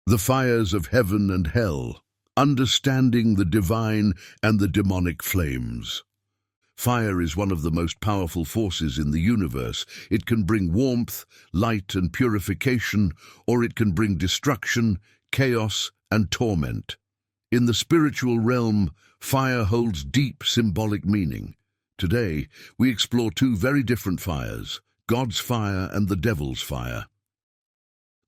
The fires of heaven and hell, understanding the divine and the demonic flames. Fire is one of the most powerful forces in the universe. It can bring warmth, light, and purification, or it can bring destruction, chaos, and torment. In the spiritual realm, fire holds deep symbolic meaning. Today, we explore two very different fires, God's fire and the devil's fire.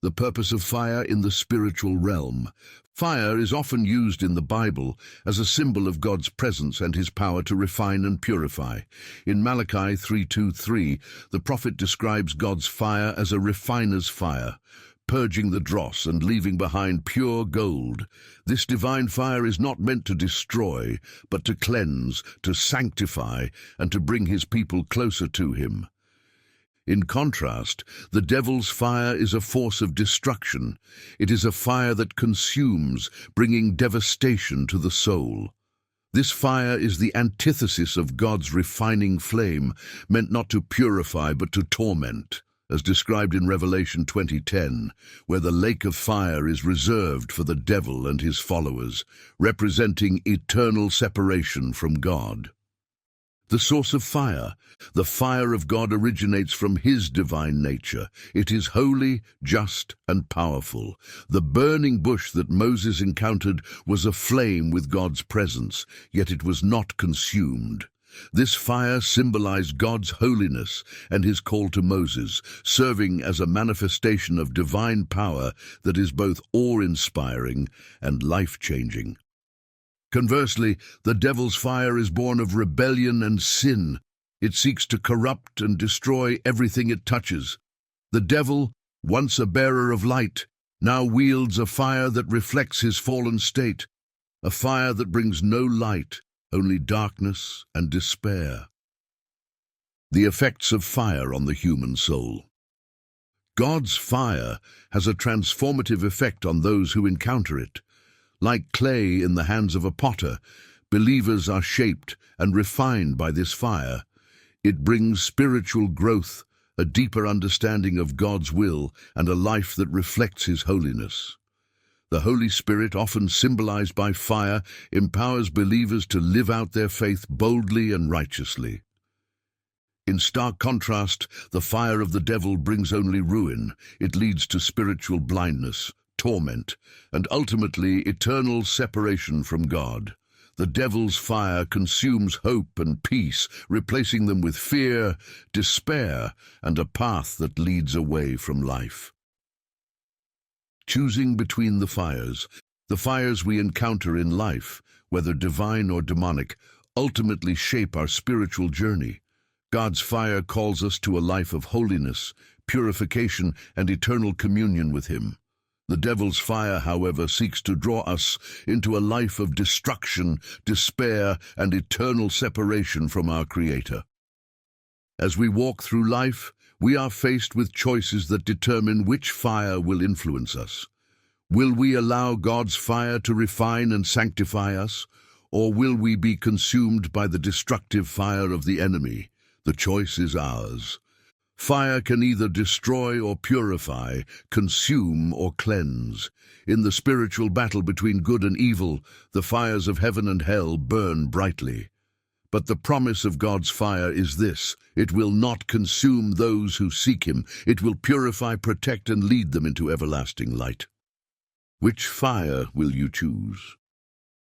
The purpose of fire in the spiritual realm. Fire is often used in the Bible as a symbol of God's presence and his power to refine and purify. In Malachi 3:2-3, the prophet describes God's fire as a refiner's fire, purging the dross and leaving behind pure gold. This divine fire is not meant to destroy, but to cleanse, to sanctify, and to bring his people closer to him. In contrast, the devil's fire is a force of destruction. It is a fire that consumes, bringing devastation to the soul. This fire is the antithesis of God's refining flame, meant not to purify but to torment, as described in Revelation 20:10, where the lake of fire is reserved for the devil and his followers, representing eternal separation from God. The source of fire. The fire of God originates from his divine nature. It is holy, just, and powerful. The burning bush that Moses encountered was aflame with God's presence, yet it was not consumed. This fire symbolized God's holiness and his call to Moses, serving as a manifestation of divine power that is both awe-inspiring and life-changing. Conversely, the devil's fire is born of rebellion and sin. It seeks to corrupt and destroy everything it touches. The devil, once a bearer of light, now wields a fire that reflects his fallen state, a fire that brings no light, only darkness and despair. The effects of fire on the human soul. God's fire has a transformative effect on those who encounter it. Like clay in the hands of a potter, believers are shaped and refined by this fire. It brings spiritual growth, a deeper understanding of God's will, and a life that reflects his holiness. The Holy Spirit, often symbolized by fire, empowers believers to live out their faith boldly and righteously. In stark contrast, the fire of the devil brings only ruin. It leads to spiritual blindness, torment, and ultimately eternal separation from God. The devil's fire consumes hope and peace, replacing them with fear, despair, and a path that leads away from life. Choosing between the fires we encounter in life, whether divine or demonic, ultimately shape our spiritual journey. God's fire calls us to a life of holiness, purification, and eternal communion with him. The devil's fire, however, seeks to draw us into a life of destruction, despair, and eternal separation from our Creator. As we walk through life, we are faced with choices that determine which fire will influence us. Will we allow God's fire to refine and sanctify us, or will we be consumed by the destructive fire of the enemy? The choice is ours. Fire can either destroy or purify, consume or cleanse. In the spiritual battle between good and evil, the fires of heaven and hell burn brightly. But the promise of God's fire is this: it will not consume those who seek him. It will purify, protect, and lead them into everlasting light. Which fire will you choose?